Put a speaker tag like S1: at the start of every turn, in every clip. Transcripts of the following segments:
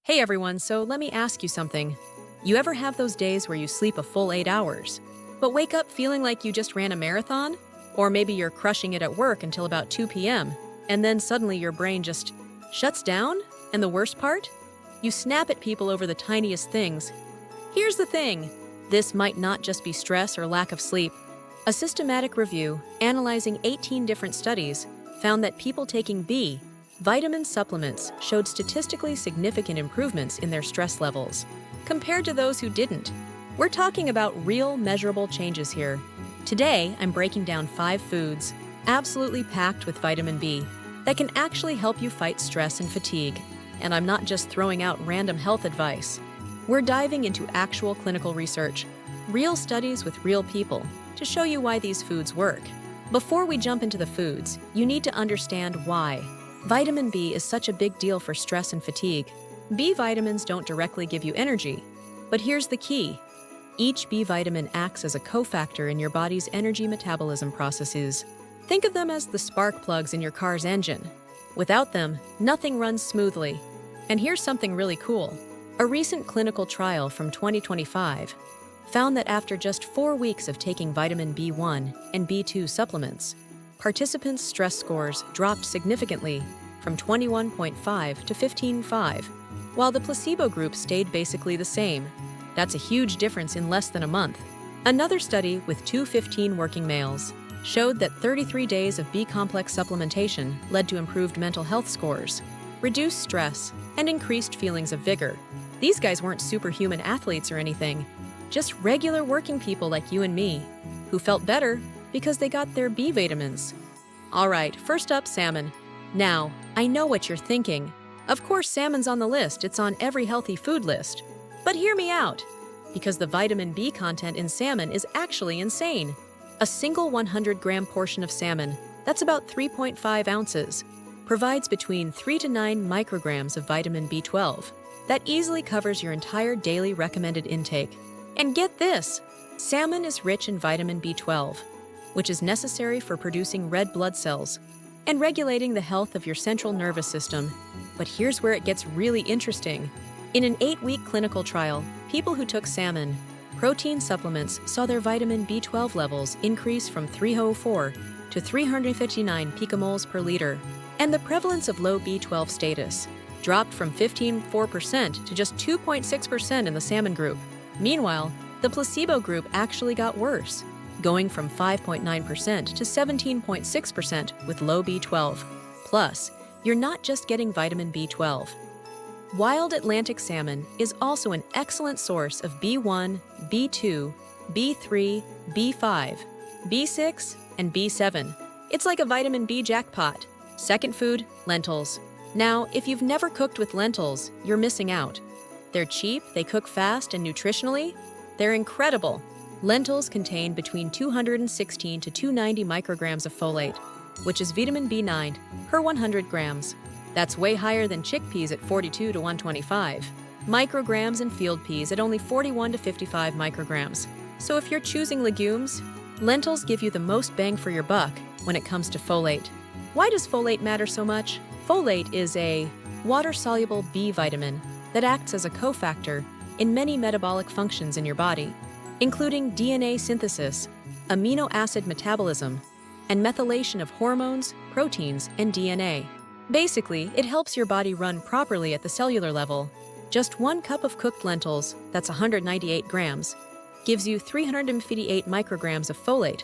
S1: Hey everyone, so let me ask you something. You ever have those days where you sleep a full 8 hours, but wake up feeling like you just ran a marathon? Or maybe you're crushing it at work until about 2 p.m., and then suddenly your brain just shuts down? And the worst part? You snap at people over the tiniest things. Here's the thing, this might not just be stress or lack of sleep. A systematic review, analyzing 18 different studies, found that people taking B vitamin supplements showed statistically significant improvements in their stress levels, compared to those who didn't. We're talking about real, measurable changes here. Today, I'm breaking down 5 foods, absolutely packed with vitamin B, that can actually help you fight stress and fatigue. And I'm not just throwing out random health advice. We're diving into actual clinical research, real studies with real people, to show you why these foods work. Before we jump into the foods, you need to understand why. Vitamin B is such a big deal for stress and fatigue. B vitamins don't directly give you energy, but here's the key. Each B vitamin acts as a cofactor in your body's energy metabolism processes. Think of them as the spark plugs in your car's engine. Without them, nothing runs smoothly. And here's something really cool. A recent clinical trial from 2025 found that after just 4 weeks of taking vitamin B1 and B2 supplements, participants' stress scores dropped significantly from 21.5 to 15.5, while the placebo group stayed basically the same. That's a huge difference in less than a month. Another study with 215 working males showed that 33 days of B-complex supplementation led to improved mental health scores, reduced stress, and increased feelings of vigor. These guys weren't superhuman athletes or anything, just regular working people like you and me, who felt better because they got their B vitamins. All right, first up, salmon. Now, I know what you're thinking. Of course, salmon's on the list. It's on every healthy food list. But hear me out, because the vitamin B content in salmon is actually insane. A single 100-gram portion of salmon, that's about 3.5 ounces, provides between 3 to 9 micrograms of vitamin B12. That easily covers your entire daily recommended intake. And get this, salmon is rich in vitamin B12, which is necessary for producing red blood cells and regulating the health of your central nervous system. But here's where it gets really interesting. In an 8-week clinical trial, people who took salmon protein supplements saw their vitamin B12 levels increase from 304 to 359 picomoles per liter, and the prevalence of low B12 status dropped from 15.4% to just 2.6% in the salmon group. Meanwhile, the placebo group actually got worse, going from 5.9% to 17.6% with low B12. Plus, you're not just getting vitamin B12. Wild Atlantic salmon is also an excellent source of B1, B2, B3, B5, B6, and B7. It's like a vitamin B jackpot. Second food, lentils. Now, if you've never cooked with lentils, you're missing out. They're cheap, they cook fast, and nutritionally, they're incredible. Lentils contain between 216 to 290 micrograms of folate, which is vitamin B9 per 100 grams. That's way higher than chickpeas at 42 to 125 micrograms and field peas at only 41 to 55 micrograms. So if you're choosing legumes, lentils give you the most bang for your buck when it comes to folate. Why does folate matter so much? Folate is a water-soluble B vitamin that acts as a cofactor in many metabolic functions in your body, including DNA synthesis, amino acid metabolism, and methylation of hormones, proteins, and DNA. Basically, it helps your body run properly at the cellular level. Just 1 cup of cooked lentils, that's 198 grams, gives you 358 micrograms of folate,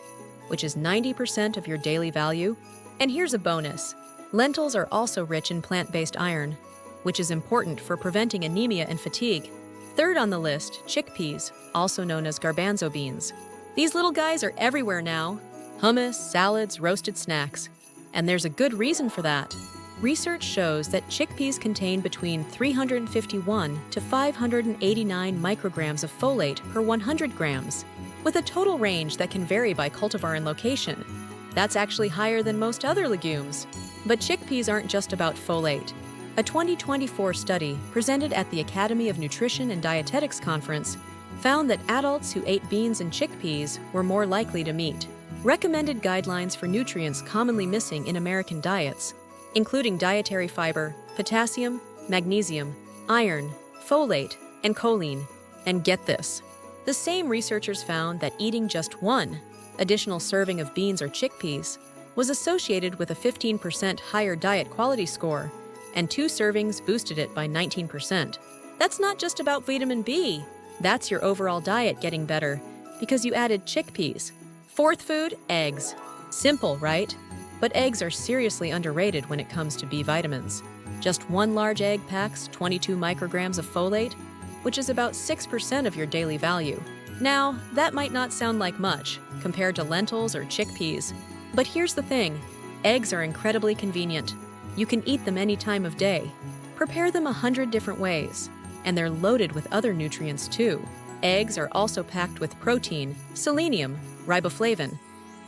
S1: which is 90% of your daily value. And here's a bonus. Lentils are also rich in plant-based iron, which is important for preventing anemia and fatigue. Third on the list, chickpeas, also known as garbanzo beans. These little guys are everywhere now. Hummus, salads, roasted snacks. And there's a good reason for that. Research shows that chickpeas contain between 351 to 589 micrograms of folate per 100 grams, with a total range that can vary by cultivar and location. That's actually higher than most other legumes. But chickpeas aren't just about folate. A 2024 study presented at the Academy of Nutrition and Dietetics Conference found that adults who ate beans and chickpeas were more likely to meet recommended guidelines for nutrients commonly missing in American diets, including dietary fiber, potassium, magnesium, iron, folate, and choline. And get this, the same researchers found that eating just one additional serving of beans or chickpeas was associated with a 15% higher diet quality score, and 2 servings boosted it by 19%. That's not just about vitamin B. That's your overall diet getting better because you added chickpeas. Fourth food, eggs. Simple, right? But eggs are seriously underrated when it comes to B vitamins. Just one large egg packs 22 micrograms of folate, which is about 6% of your daily value. Now, that might not sound like much compared to lentils or chickpeas, but here's the thing. Eggs are incredibly convenient. You can eat them any time of day. Prepare them 100 different ways, and they're loaded with other nutrients too. Eggs are also packed with protein, selenium, riboflavin,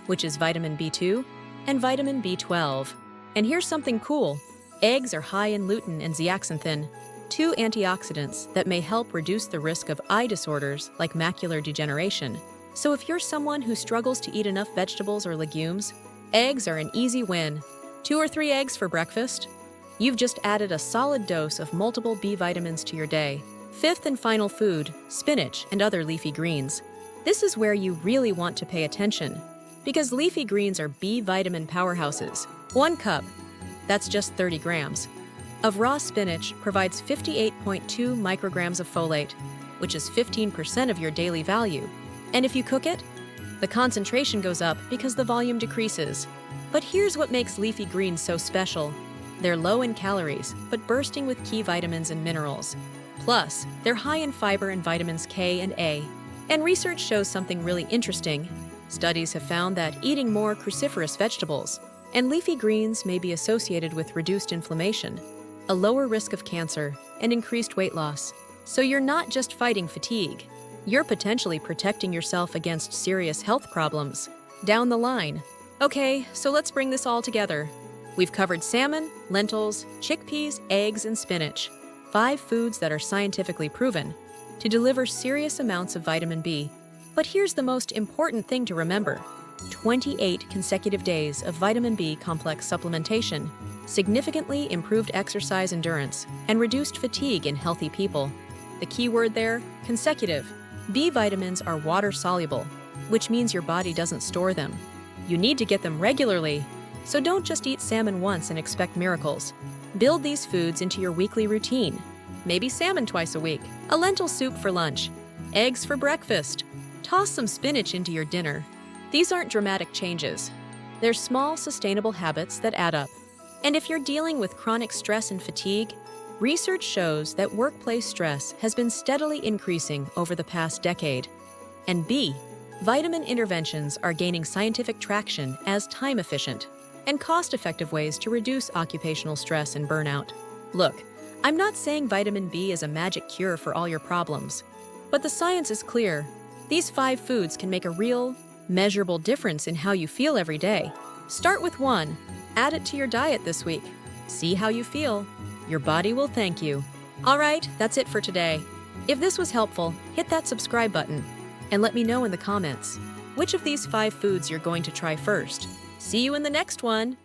S1: which is vitamin B2, and vitamin B12. And here's something cool. Eggs are high in lutein and zeaxanthin, 2 antioxidants that may help reduce the risk of eye disorders like macular degeneration. So if you're someone who struggles to eat enough vegetables or legumes, eggs are an easy win. 2 or 3 eggs for breakfast? You've just added a solid dose of multiple B vitamins to your day. Fifth and final food, spinach and other leafy greens. This is where you really want to pay attention, because leafy greens are B vitamin powerhouses. 1 cup, that's just 30 grams, of raw spinach provides 58.2 micrograms of folate, which is 15% of your daily value. And if you cook it, the concentration goes up because the volume decreases. But here's what makes leafy greens so special. They're low in calories, but bursting with key vitamins and minerals. Plus, they're high in fiber and vitamins K and A. And research shows something really interesting. Studies have found that eating more cruciferous vegetables and leafy greens may be associated with reduced inflammation, a lower risk of cancer, and increased weight loss. So you're not just fighting fatigue. You're potentially protecting yourself against serious health problems down the line. Okay, so let's bring this all together. We've covered salmon, lentils, chickpeas, eggs, and spinach, 5 foods that are scientifically proven to deliver serious amounts of vitamin B. But here's the most important thing to remember. 28 consecutive days of vitamin B complex supplementation significantly improved exercise endurance and reduced fatigue in healthy people. The key word there, consecutive. B vitamins are water-soluble, which means your body doesn't store them. You need to get them regularly. So don't just eat salmon once and expect miracles. Build these foods into your weekly routine. Maybe salmon twice a week, a lentil soup for lunch, eggs for breakfast. Toss some spinach into your dinner. These aren't dramatic changes. They're small, sustainable habits that add up. And if you're dealing with chronic stress and fatigue, research shows that workplace stress has been steadily increasing over the past decade. And B, vitamin interventions are gaining scientific traction as time-efficient and cost-effective ways to reduce occupational stress and burnout. Look, I'm not saying vitamin B is a magic cure for all your problems, but the science is clear. These 5 foods can make a real, measurable difference in how you feel every day. Start with 1. Add it to your diet this week. See how you feel. Your body will thank you. All right, that's it for today. If this was helpful, hit that subscribe button and let me know in the comments which of these 5 foods you're going to try first. See you in the next one.